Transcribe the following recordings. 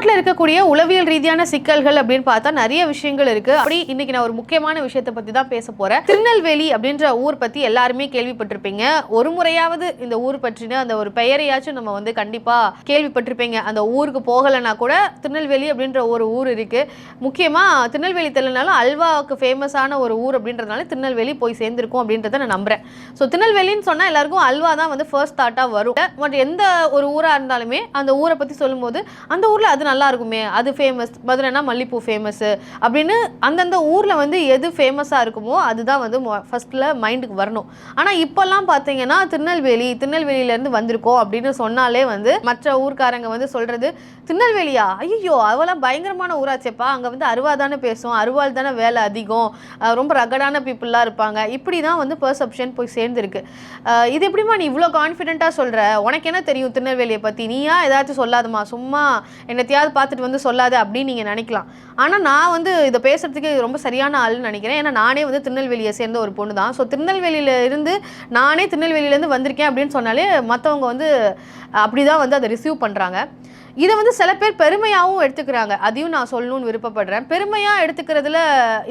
நாட்டில் இருக்கக்கூடிய உளவியல் ரீதியான சிக்கல்கள் அப்படின்னு பார்த்தா நிறைய விஷயங்கள் இருக்கு. அப்படி இன்னைக்கு நான் ஒரு முக்கியமான விஷயத்தை பத்தி தான் பேச போறேன். திருநெல்வேலி அப்படின்ற ஊர் பத்தி எல்லாருமே கேள்விப்பட்டிருப்பீங்க. ஒரு முறையாவது இந்த ஊர் பற்றின அந்த ஒரு பெயரையாச்சும் நம்ம வந்து கண்டிப்பா கேள்விப்பட்டிருப்பீங்க. அந்த ஊருக்கு போகலைன்னா கூட திருநெல்வேலி அப்படின்ற ஒரு ஊர் இருக்கு. முக்கியமா திருநெல்வேலி தெரியலனாலும் அல்வாவுக்கு ஃபேமஸான ஒரு ஊர் அப்படின்றதுனால திருநெல்வேலி போய் சேர்ந்திருக்கும் அப்படின்றத நான் நம்புறேன். ஸோ திருநெல்வேலின்னு சொன்னா எல்லாருக்கும் அல்வா தான் வந்து ஃபர்ஸ்ட் தாட்டா வரும். பட் எந்த ஒரு ஊரா இருந்தாலுமே அந்த ஊரை பத்தி சொல்லும்போது அந்த ஊர்ல அது நல்லா இருக்குமே, அது ஃபேமஸ், மதுரைனா மல்லிப்பூ ஃபேமஸ் அப்படின்னு அந்தந்த ஊர்ல வந்து எது ஃபேமஸா இருக்குமோ அதுதான் வந்து ஃபர்ஸ்ட்ல மைண்டுக்கு வரணும். ஆனா இப்பெல்லாம் பாத்தீங்கன்னா திருநெல்வேலியில இருந்து வந்திருக்கோம் அப்படின்னு சொன்னாலே வந்து மற்ற ஊர்க்காரங்க வந்து சொல்றது, திருநெல்வேலியா, ஐயோ அவெல்லாம் பயங்கரமான ஊராச்சேப்பா, அங்க வந்து அருவா தானே பேசும், அருவாள் தானே வேலை அதிகம், ரொம்ப ரகடான பீப்புளா இருப்பாங்க, இப்படிதான் வந்து பெர்செப்ஷன் போய் சேர்ந்துருக்கு. இது எப்படிமா நீ இவ்வளோ கான்ஃபிடென்ட்டா சொல்ற, உனக்கு என்ன தெரியும் திருநெல்வேலியை பத்தி, நீயா ஏதாச்சும் சொல்லாதுமா, சும்மா என்னத்தையாவது பார்த்துட்டு வந்து சொல்லாது அப்படின்னு நீங்கள் நினைக்கலாம். ஆனால் நான் வந்து இதை பேசுகிறதுக்கு ரொம்ப சரியான ஆள்னு நினைக்கிறேன். ஏன்னா நானே வந்து திருநெல்வேலியை சேர்ந்த ஒரு பொண்ணு தான். ஸோ நானே திருநெல்வேலியிலேருந்து வந்திருக்கேன் அப்படின்னு சொன்னாலே மற்றவங்க வந்து அப்படி தான் வந்து அதை ரிசீவ் பண்ணுறாங்க. இதை வந்து சில பேர் பெருமையாகவும் எடுத்துக்கிறாங்க. அதையும் நான் சொல்லணும்னு விருப்பப்படுறேன். பெருமையாக எடுத்துக்கிறதுல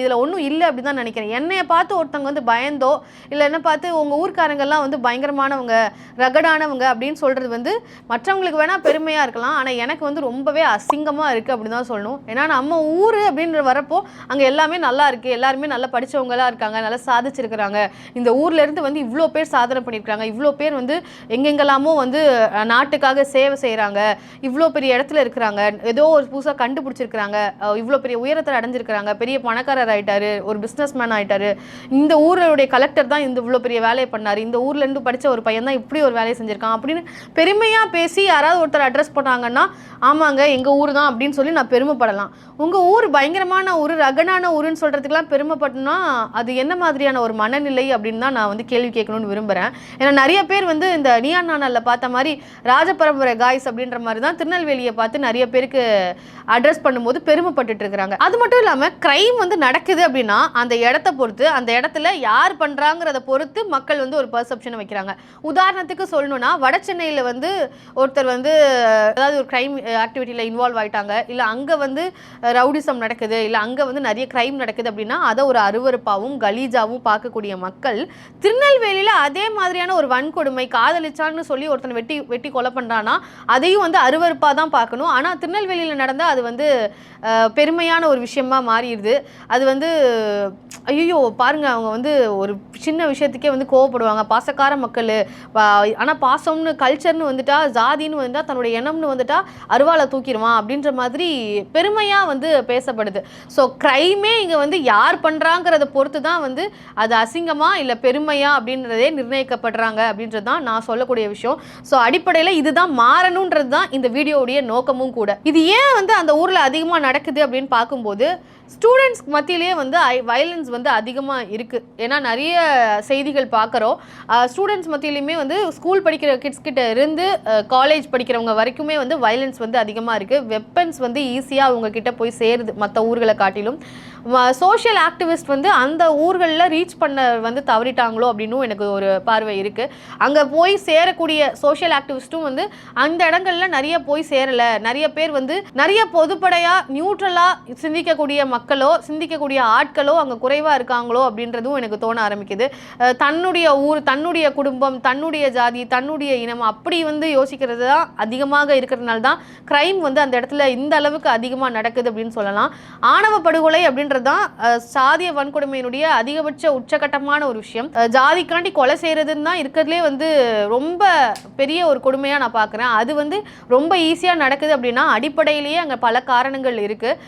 இதில் ஒன்றும் இல்லை அப்படின்னு தான் நினைக்கிறேன். என்னையை பார்த்து ஒருத்தவங்க வந்து பயந்தோ இல்லை என்ன பார்த்து உங்கள் ஊர்க்காரங்கெல்லாம் வந்து பயங்கரமானவங்க, ரகடானவங்க அப்படின்னு சொல்கிறது வந்து மற்றவங்களுக்கு வேணால் பெருமையாக இருக்கலாம். ஆனால் எனக்கு வந்து ரொம்பவே அசிங்கமாக இருக்குது அப்படின்னு தான் சொல்லணும். ஏன்னா நம்ம ஊர் அப்படின்ற வரப்போ அங்கே எல்லாமே நல்லா இருக்குது, எல்லாருமே நல்லா படித்தவங்களாக இருக்காங்க, நல்லா சாதிச்சிருக்கிறாங்க. இந்த ஊர்லேருந்து வந்து இவ்வளோ பேர் சாதனை பண்ணியிருக்காங்க, இவ்வளோ பேர் வந்து எங்கெங்கெல்லாமோ வந்து நாட்டுக்காக சேவை செய்கிறாங்க, இவ்வளோ பெரிய இடத்துல இருக்கிறாங்க, ஏதோ ஒரு புதுசாக கண்டுபிடிச்சிருக்கிறாங்க, இவ்வளோ பெரிய உயரத்தில் அடைஞ்சிருக்கிறாங்க, பெரிய பணக்காரர் ஆயிட்டாரு, ஒரு பிஸ்னஸ் மேன் ஆயிட்டாரு, இந்த ஊருடைய கலெக்டர் தான் இந்த இவ்வளோ பெரிய வேலையை பண்ணார், இந்த ஊர்லேருந்து படித்த ஒரு பையன் தான் இப்படி ஒரு வேலையை செஞ்சுருக்கான் அப்படின்னு பெருமையாக பேசி யாராவது ஒருத்தர் அட்ரஸ் பண்ணாங்கன்னா ஆமாங்க எங்கள் ஊர் தான் அப்படின்னு சொல்லி நான் பெருமைப்படலாம். உங்கள் ஊர் பயங்கரமான ஊர், ரகனான ஊருன்னு சொல்கிறதுக்கெல்லாம் பெருமைப்பட்டோம்னா அது என்ன மாதிரியான ஒரு மனநிலை அப்படின்னு தான் நான் வந்து கேள்வி கேட்கணும்னு விரும்புகிறேன். ஏன்னா நிறைய பேர் வந்து இந்த நீயா நானால பார்த்த மாதிரி ராஜபரம்பரை காய்ஸ் அப்படின்ற மாதிரி தான் திருநெல்வேலியை பார்த்து நிறைய பேருக்கு அட்ரஸ் பண்ணும்போது பெருமைப்பட்டுட்டு இருக்கிறாங்க. அது மட்டும் இல்லாமல் கிரைம் வந்து நடக்குது அப்படின்னா அந்த இடத்த பொறுத்து, அந்த இடத்துல யார் பண்ணுறாங்கிறத பொறுத்து மக்கள் வந்து ஒரு பர்செப்ஷனை வைக்கிறாங்க. உதாரணத்துக்கு சொல்லணும்னா வட சென்னையில் வந்து ஒருத்தர் வந்து அதாவது ஒரு கிரைம் ஆக்டிவிட்டியில் இன்வால்வ் ஆகிட்டாங்க, இல்லை அங்கே வந்து ரவுடிசம் நடக்குது, இல்லை அங்கே வந்து நிறைய கிரைம் நடக்குது அப்படின்னா அதை ஒரு அருவருப்பாகவும் கலீஜாவும் பார்க்கக்கூடிய மக்கள் திருநெல்வேலியில் அதே மாதிரியான ஒரு வன்கொடுமை, காதலிச்சான்னு சொல்லி ஒருத்தனை வெட்டி கொலை பண்ணுறான்னா அதையும் வந்து அருவருப்பாக தான் பார்க்கணும். ஆனால் திருநெல்வேலியில் நடந்தால் அது வந்து பெருமையான ஒரு விஷயமா மாறிடுது. அது வந்து ஐயோ பாருங்க அவங்க வந்து ஒரு சின்ன விஷயத்துக்கே வந்து கோவப்படுவாங்க, பாசக்கார மக்கள். ஆனால் பாசம்னு கல்ச்சர்னு வந்துட்டா, ஜாதின்னு வந்துட்டா, தன்னுடைய எண்ணம்னு வந்துட்டா அருவாளை தூக்கிடுவான் அப்படின்ற மாதிரி பெருமையாக வந்து பேசப்படுது. ஸோ க்ரைமே இங்கே வந்து யார் பண்ணுறாங்கிறத பொறுத்து தான் வந்து அது அசிங்கமா இல்லை பெருமையா அப்படின்றதே நிர்ணயிக்கப்படுறாங்க அப்படின்றது தான் நான் சொல்லக்கூடிய விஷயம். ஸோ அடிப்படையில் இதுதான் மாறணுன்றது தான் இந்த வீடியோவுடைய நோக்கமும் கூட. இது ஏன் வந்து அந்த ஊரில் அதிகமாக நடக்குது அப்படின்னு பார்க்கும்போது ஸ்டூடெண்ட்ஸ் மத்தியிலேயே வந்து வயலன்ஸ் வந்து அதிகமாக இருக்குது. ஏன்னா நிறைய செய்திகள் பார்க்குறோம். ஸ்டூடெண்ட்ஸ் மத்தியிலையுமே வந்து ஸ்கூல் படிக்கிற கிட்ஸ் கிட்ட இருந்து காலேஜ் படிக்கிறவங்க வரைக்குமே வந்து வயலன்ஸ் வந்து அதிகமாக இருக்குது. வெப்பன்ஸ் வந்து ஈஸியாக அவங்க கிட்ட போய் சேருது மற்ற ஊர்களை காட்டிலும். சோஷியல் ஆக்டிவிஸ்ட் வந்து அந்த ஊர்களில் ரீச் பண்ண வந்து தவறிட்டாங்களோ அப்படின்னும் எனக்கு ஒரு பார்வை இருக்குது. அங்கே போய் சேரக்கூடிய சோஷியல் ஆக்டிவிஸ்ட்டும் வந்து அந்த இடங்கள்ல நிறைய போய் சேரலை. நிறைய பேர் வந்து நிறைய பொதுப்படையாக நியூட்ரலாக சிந்திக்கக்கூடிய மக்களோ சிந்திக்கக்கூடிய ஆட்களோ அங்கே குறைவாக இருக்காங்களோ அப்படின்றதும் எனக்கு தோண ஆரம்பிக்குது. தன்னுடைய ஊர், தன்னுடைய குடும்பம், தன்னுடைய ஜாதி, தன்னுடைய இனம் அப்படி வந்து யோசிக்கிறது தான் அதிகமாக இருக்கிறதுனால தான் கிரைம் வந்து அந்த இடத்துல இந்த அளவுக்கு அதிகமாக நடக்குது அப்படின்னு சொல்லலாம். ஆணவ படுகொலை அப்படின்றது தான் சாதிய வன்கொடுமையினுடைய அதிகபட்ச உச்சகட்டமான ஒரு விஷயம். ஜாதிக்காண்டி கொலை செய்யறதுன்னு தான் இருக்கிறதுலே வந்து ரொம்ப பெரிய ஒரு கொடுமையாக நான் பார்க்குறேன். அது வந்து ரொம்ப ஈஸியாக நடக்குது அப்படின்னா அடிப்படையிலேயே அங்கே பல காரணங்கள் இருக்குது.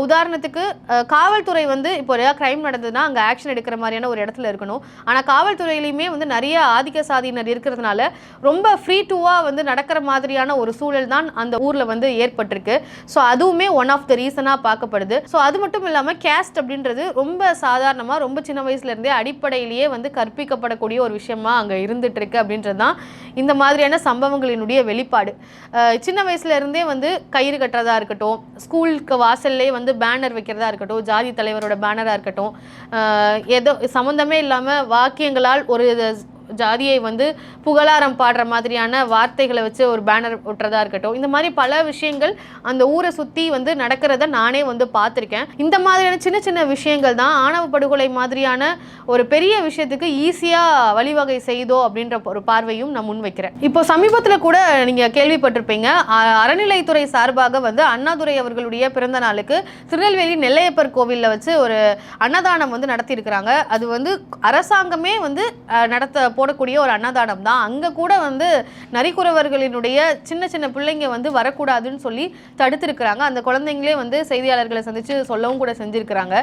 உதாரணத்துக்கு காவல்துறை வந்து இப்போ ஏதாவது கிரைம் நடந்ததுன்னா அங்கே ஆக்ஷன் எடுக்கிற மாதிரியான ஒரு இடத்துல இருக்கணும். ஆனால் காவல்துறையிலையுமே வந்து நிறைய ஆதிக்க சாதியினர் இருக்கிறதுனால ரொம்ப ஃப்ரீ டூவாக வந்து நடக்கிற மாதிரியான ஒரு சூழல் தான் அந்த ஊரில் வந்து ஏற்பட்டிருக்கு. ஸோ அதுவுமே ஒன் ஆஃப் த ரீசனாக பார்க்கப்படுது. ஸோ அது மட்டும் இல்லாமல் கேஸ்ட் அப்படின்றது ரொம்ப சாதாரணமாக ரொம்ப சின்ன வயசுலேருந்தே அடிப்படையிலேயே வந்து கற்பிக்கப்படக்கூடிய ஒரு விஷயமா அங்கே இருந்துட்டு இருக்கு அப்படின்றது தான் இந்த மாதிரியான சம்பவங்களினுடைய வெளிப்பாடு. சின்ன வயசுலேருந்தே வந்து கயிறு கட்டுறதா இருக்கட்டும், ஸ்கூலுக்கு வாசல்லே வந்து பேனர் வைக்கிறதா இருக்கட்டும், ஜாதி தலைவரோட பேனராக இருக்கட்டும், ஏதோ சம்மந்தமே இல்லாமல் வாக்கியங்களால் ஒரு ஜாதியை வந்து புகழாரம் பாடுற மாதிரியான வார்த்தைகளை வச்சு ஒரு பேனர் ஒட்டுறதா இருக்கட்டும், இந்த மாதிரி பல விஷயங்கள் அந்த ஊரை சுற்றி வந்து நடக்கிறத நானே வந்து பார்த்துருக்கேன். இந்த மாதிரியான சின்ன சின்ன விஷயங்கள் தான் ஆணவ படுகொலை மாதிரியான ஒரு பெரிய விஷயத்துக்கு ஈஸியாக வழிவகை செய்தோ அப்படின்ற ஒரு பார்வையும் நான் முன்வைக்கிறேன். இப்போ சமீபத்தில் கூட நீங்கள் கேள்விப்பட்டிருப்பீங்க, அறநிலைத்துறை சார்பாக வந்து அண்ணாதுரை அவர்களுடைய பிறந்த நாளுக்கு திருநெல்வேலி நெல்லையப்பர் கோவிலில் வச்சு ஒரு அன்னதானம் வந்து நடத்தியிருக்கிறாங்க. அது வந்து அரசாங்கமே வந்து போடக்கூடிய ஒரு அன்னதானம் தான். அங்கே கூட வந்து நரிக்குறவர்களினுடைய சின்ன சின்ன பிள்ளைங்க வந்து வரக்கூடாதுன்னு சொல்லி தடுத்திருக்கிறாங்க. அந்த குழந்தைங்களே வந்து செய்தியாளர்களை சந்தித்து சொல்லவும் கூட செஞ்சுருக்கிறாங்க.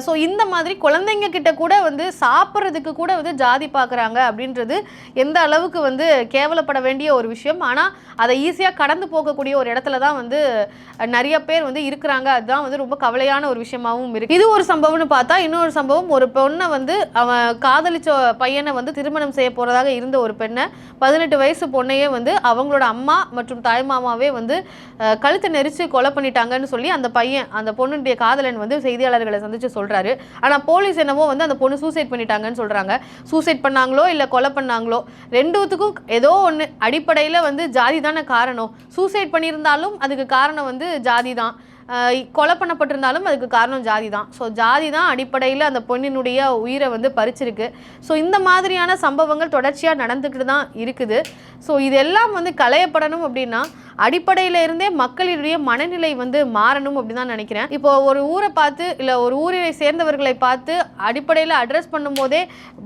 ஸோ இந்த மாதிரி குழந்தைங்க கிட்ட கூட வந்து சாப்பிட்றதுக்கு கூட வந்து ஜாதி பார்க்குறாங்க அப்படின்றது எந்த அளவுக்கு வந்து கேவலப்பட வேண்டிய ஒரு விஷயம். ஆனால் அதை ஈஸியாக கடந்து போகக்கூடிய ஒரு இடத்துல தான் வந்து நிறைய பேர் வந்து இருக்கிறாங்க. அதுதான் வந்து ரொம்ப கவலையான ஒரு விஷயமாகவும் இருக்குது. இது ஒரு சம்பவம்னு பார்த்தா, இன்னொரு சம்பவம், ஒரு பெண்ணை வந்து அவன் காதலிச்ச பையனை வந்து திருமணம் செய்ய போகிறதாக இருந்த ஒரு பெண்ணை 18 வயசு பொண்ணையே வந்து அவங்களோட அம்மா மற்றும் தாய்மாமாவே வந்து கழுத்தை நெரிச்சு கொலை பண்ணிட்டாங்கன்னு சொல்லி அந்த பையன், அந்த பொண்ணுடைய காதலன் வந்து செய்தியாளர்களை சந்திச்சு சொல்றாரு. ஆனால் போலீஸ் என்னவோ வந்து அந்த பொண்ணு சூசைட் பண்ணிட்டாங்கன்னு சொல்றாங்க. சூசைட் பண்ணாங்களோ இல்லை கொலை பண்ணாங்களோ, ரெண்டுத்துக்கும் ஏதோ ஒன்று அடிப்படையில் வந்து ஜாதி தானே காரணம். சூசைட் பண்ணியிருந்தாலும் அதுக்கு காரணம் வந்து ஜாதி தான், கொலை பண்ணப்பட்டிருந்தாலும் அதுக்கு காரணம் ஜாதி தான். ஸோ ஜாதி தான் அடிப்படையில் அந்த பொண்ணினுடைய உயிரை வந்து பறிச்சிருக்கு. ஸோ இந்த மாதிரியான சம்பவங்கள் தொடர்ச்சியாக நடந்துக்கிட்டு தான் இருக்குது. ஸோ இதெல்லாம் வந்து களையப்படணும் அப்படின்னா அடிப்படையில இருந்தே மக்களுடைய மனநிலை வந்து மாறணும் அப்படின்னு தான் நினைக்கிறேன். இப்போ ஒரு ஊரை பார்த்து இல்லை ஒரு ஊரை சேர்ந்தவர்களை பார்த்து அடிப்படையில் அட்ரஸ் பண்ணும்போதே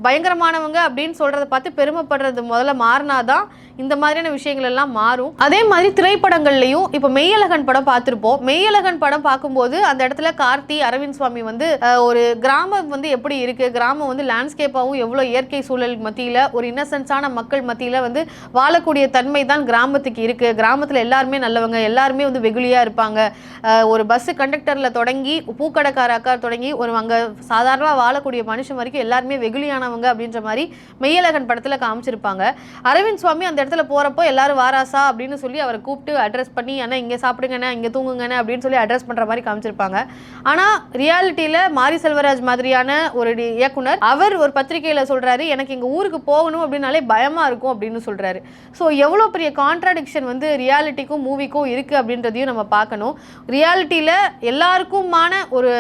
பயங்கரமானவங்க அப்படின்னு சொல்றதை பார்த்து பெருமைப்படுறது முதல்ல மாறினாதான் இந்த மாதிரியான விஷயங்கள் எல்லாம் மாறும். அதே மாதிரி திரைப்படங்கள்லையும் இப்போ மெய்யழகன் படம் பார்த்துருப்போம். மெய்யழகன் படம் பார்க்கும்போது அந்த இடத்துல கார்த்தி அரவிந்த் சுவாமி வந்து ஒரு கிராமம் வந்து எப்படி இருக்கு, கிராமம் வந்து லேண்ட்ஸ்கேப்பாகவும் எவ்வளோ இயற்கை சூழல் மத்தியில் ஒரு இன்னசென்ஸான மக்கள் மத்தியில் வந்து வாழக்கூடிய தன்மை தான் கிராமத்துக்கு இருக்கு. கிராமத்தில் எல்லாருமே நல்லவங்க, எல்லாருமே வந்து வெகுளியாக இருப்பாங்க. ஒரு பஸ் கண்டக்டரில் தொடங்கி பூக்கடைக்கார அக்கா தொடங்கி ஒரு அங்கே சாதாரணமாக வாழக்கூடிய மனுஷன் வரைக்கும் எல்லாருமே வெகுளியானவங்க அப்படின்ற மாதிரி மெய்யழகன் படத்தில் காமிச்சிருப்பாங்க. அரவிந்த் சுவாமி அந்த இடத்துல போகிறப்போ எல்லாரும் வாராசா அப்படின்னு சொல்லி அவரை கூப்பிட்டு அட்ரஸ் பண்ணி, அண்ணா இங்கே சாப்பிடுங்கண்ணே, இங்கே தூங்குங்கண்ணே அப்படின்னு சொல்லி அட்ரஸ் பண்ணுற மாதிரி காமிச்சிருப்பாங்க. ஆனால் ரியாலிட்டியில் மாரி செல்வராஜ் மாதிரியான ஒரு இயக்குனர் அவர் ஒரு பத்திரிகையில் சொல்கிறாரு, எனக்கு எங்கள் ஊருக்கு போகணும் அப்படின்னாலே பயமாக இருக்கும் அப்படின்னு சொல்கிறாரு. ஸோ எவ்வளோ பெரிய கான்ட்ராடிக்ஷன் வந்து ரியாலிட்டிக்கும் மூவிக்கும் இருக்குது அப்படின்றதையும் நம்ம பார்க்கணும். ரியாலிட்டியில் எல்லாருக்குமான ஒரு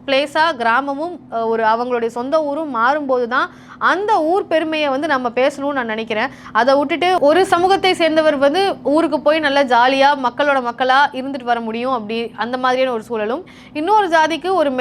பிளேஸாக கிராமமும் ஒரு அவங்களுடைய சொந்த ஊரும் மாறும்போது தான் அந்த ஊர் பெருமையை வந்து நம்ம பேசணும்னு நான் நினைக்கிறேன். அதை விட்டுட்டு ஒரு சமூகத்தை சேர்ந்தவர் வந்து ஊருக்கு போய் நல்லா ஜாலியாக மக்களோட மக்களாக இருந்துட்டு வர முடியும் அப்படி அந்த மாதிரியான ஒரு சூழலும், இன்னொரு ஜாதிக்கு ஒரு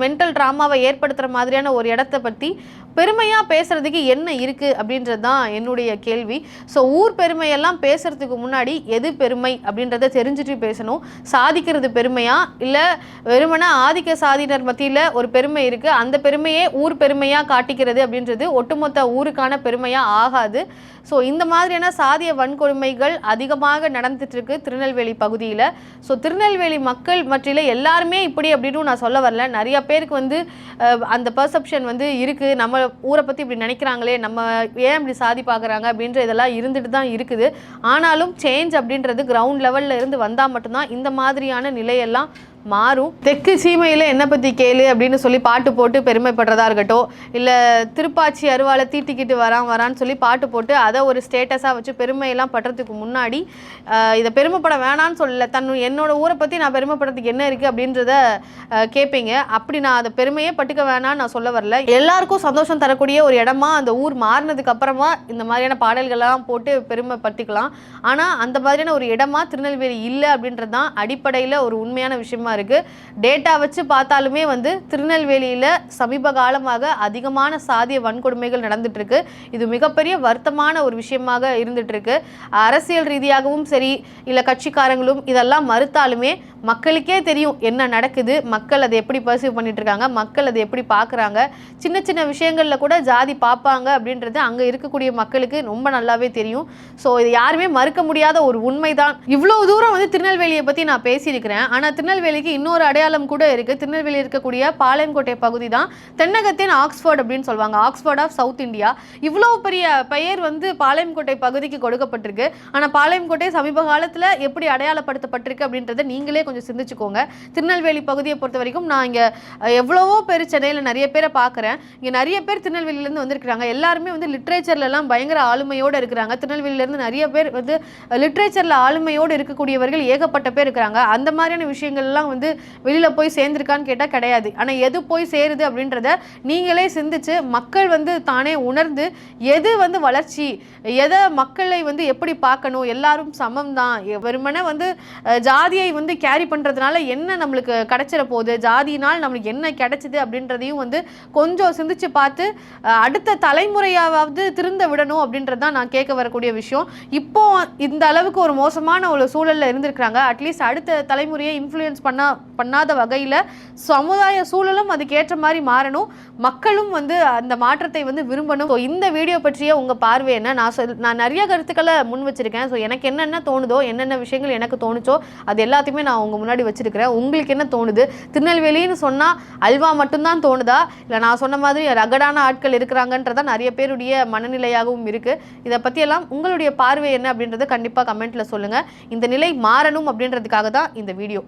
மென்டல் ட்ராமாவை ஏற்படுத்துகிற மாதிரியான ஒரு இடத்தை பற்றி பெருமையாக பேசுகிறதுக்கு என்ன இருக்குது அப்படின்றது தான் என்னுடைய கேள்வி. ஸோ ஊர் பெருமையெல்லாம் பேசுகிறதுக்கு முன்னாடி எது பெருமை அப்படின்றத தெரிஞ்சுட்டு பேசணும். சாதிக்கிறது பெருமையா இல்லை வெறுமனா ஆதிக்க சாதியினர் மத்தியில் ஒரு பெருமை இருக்குது, அந்த பெருமையே ஊர் பெருமையாக காட்டிக்கிறது அப்படின்றது ஒட்டுமொத்த ஊருக்கான பெருமையாக ஆகாது. ஸோ இந்த மாதிரியான சாதிய வன்கொடுமைகள் அதிகமாக நடந்துட்டு இருக்கு திருநெல்வேலி பகுதியில். ஸோ திருநெல்வேலி மக்கள் மற்றில எல்லாருமே இப்படி அப்படின்னு நான் சொல்ல வரல. நிறைய பேருக்கு வந்து அந்த பர்செப்ஷன் வந்து இருக்குது, நம்ம ஊரை பற்றி இப்படி நினைக்கிறாங்களே, நம்ம ஏன் இப்படி சாதி பார்க்குறாங்க அப்படின்ற இதெல்லாம் இருந்துட்டு தான் இருக்குது. ஆனாலும் சேஞ்ச் அப்படின்றது கிரவுண்ட் லெவலில் இருந்து வந்தால் மட்டும்தான் இந்த மாதிரியான நிலையெல்லாம் மாறும். தெற்கு சீமையில் என்னை பற்றி கேளு அப்படின்னு சொல்லி பாட்டு போட்டு பெருமைப்படுறதா இருக்கட்டும், இல்லை திருப்பாச்சி அருவாலை தீட்டிக்கிட்டு வரான்னு சொல்லி பாட்டு போட்டு அதை ஒரு ஸ்டேட்டஸாக வச்சு பெருமையெல்லாம் படுறதுக்கு முன்னாடி இதை பெருமைப்பட வேணான்னு சொல்லலை, என்னோட ஊரை பற்றி நான் பெருமைப்படுறதுக்கு என்ன இருக்குது அப்படின்றத கேட்பீங்க. அப்படி நான் அதை பெருமையே பட்டுக்க வேணான்னு நான் சொல்ல வரல. எல்லாருக்கும் சந்தோஷம் தரக்கூடிய ஒரு இடமா அந்த ஊர் மாறினதுக்கு அப்புறமா இந்த மாதிரியான பாடல்கள்லாம் போட்டு பெருமைப்படுத்திக்கலாம். ஆனால் அந்த மாதிரியான ஒரு இடமா திருநெல்வேலி இல்லை அப்படின்றது தான் அடிப்படையில் ஒரு உண்மையான விஷயமா இருக்கு. டேட்டா வச்சு பார்த்தாலுமே வந்து திருநெல்வேலியில சமீப காலமாக அதிகமான சாதிய வன்கொடுமைகள் நடந்துட்டு இருக்கு. இது மிகப்பெரிய வருத்தமான ஒரு விஷயமாக இருந்துட்டு இருக்கு. அரசியல் ரீதியாகவும் சரி இல்ல கட்சிக்காரங்களும் இதெல்லாம் மறுத்தாலுமே மக்களுக்கே தெரியும் என்ன நடக்குது, மக்கள் அதை எப்படி பர்சீவ் பண்ணிட்டு இருக்காங்க, மக்கள் அதை எப்படி பார்க்குறாங்க. சின்ன சின்ன விஷயங்கள்ல கூட ஜாதி பார்ப்பாங்க அப்படின்றது அங்க இருக்கக்கூடிய மக்களுக்கு ரொம்ப நல்லாவே தெரியும். ஸோ இது யாருமே மறுக்க முடியாத ஒரு உண்மைதான். இவ்வளவு தூரம் வந்து திருநெல்வேலியை பத்தி நான் பேசியிருக்கிறேன். ஆனா திருநெல்வேலிக்கு இன்னொரு அடையாளம் கூட இருக்கு. திருநெல்வேலி இருக்கக்கூடிய பாளையங்கோட்டை பகுதி தான் தென்னகத்தின் ஆக்ஸ்போர்ட் அப்படின்னு சொல்லுவாங்க, ஆக்ஸ்போர்ட் ஆஃப் சவுத் இந்தியா. இவ்வளவு பெரிய பெயர் வந்து பாளையங்கோட்டை பகுதிக்கு கொடுக்கப்பட்டிருக்கு. ஆனா பாளையங்கோட்டை சமீப காலத்துல எப்படி அடையாளப்படுத்தப்பட்டிருக்கு அப்படின்றத நீங்களே கொஞ்சம் கொஞ்சம் சிந்திச்சுக்கோங்க. திருநெல்வேலி பகுதியை பொறுத்த வரைக்கும் நான் இங்கே எவ்வளவோ பேர் சென்னையில் நிறைய பேரை பார்க்குறேன். இங்கே நிறைய பேர் திருநெல்வேலியிலேருந்து வந்திருக்கிறாங்க. எல்லாருமே வந்து லிட்ரேச்சர்லாம் பயங்கர ஆளுமையோடு இருக்கிறாங்க. திருநெல்வேலியிலேருந்து நிறைய பேர் வந்து லிட்ரேச்சரில் ஆளுமையோடு இருக்கக்கூடியவர்கள் ஏகப்பட்ட பேர் இருக்கிறாங்க. அந்த மாதிரியான விஷயங்கள்லாம் வந்து வெளியில் போய் சேர்ந்துருக்கான்னு கேட்டால் கிடையாது. ஆனால் எது போய் சேருது அப்படின்றத நீங்களே சிந்திச்சு மக்கள் வந்து தானே உணர்ந்து எது வந்து வளர்ச்சி, எதை மக்களை வந்து எப்படி பார்க்கணும், எல்லாரும் சமம் தான், வெறுமனே வந்து ஜாதியை வந்து கேரி பண்ணுறதுனால என்ன நம்மளுக்கு கிடைச்சிட போகுது, ஜாதியினால் நம்மளுக்கு என்ன கிடைச்சிது அப்படின்றதையும் வந்து கொஞ்சம் சிந்திச்சு பார்த்து அடுத்த தலைமுறையாவது திருந்த விடணும் அப்படின்றது தான் நான் கேட்க வரக்கூடிய விஷயம். இப்போ இந்த அளவுக்கு ஒரு மோசமான ஒரு சூழலில் இருந்திருக்கிறாங்க. அட்லீஸ்ட் அடுத்த தலைமுறையை இன்ஃப்ளூயன்ஸ் பண்ணாத வகையில் சமுதாய சூழலும் அதுக்கேற்ற மாதிரி மாறணும். மக்களும் வந்து அந்த மாற்றத்தை வந்து விரும்பணும். ஸோ இந்த வீடியோ பற்றிய உங்கள் பார்வை என்ன? நான் நிறைய கருத்துக்களை முன் வச்சிருக்கேன். ஸோ எனக்கு என்னென்ன தோணுதோ, என்னென்ன விஷயங்கள் எனக்கு தோணுச்சோ அது எல்லாத்தையுமே நான் உங்கள் முன்னாடி வச்சிருக்கிறேன். உங்களுக்கு என்ன தோணுது? திருநெல்வேலின்னு சொன்னால் அல்வா மட்டும்தான் தோணுதா, இல்லை நான் சொன்ன மாதிரி ரகடான ஆட்கள் இருக்கிறாங்கன்றதான் நிறைய பேருடைய மனநிலையாகவும் இருக்குது. இதை பற்றியெல்லாம் உங்களுடைய பார்வை என்ன அப்படின்றத கண்டிப்பாக கமெண்ட்டில் சொல்லுங்கள். இந்த நிலை மாறணும் அப்படின்றதுக்காக தான் இந்த வீடியோ.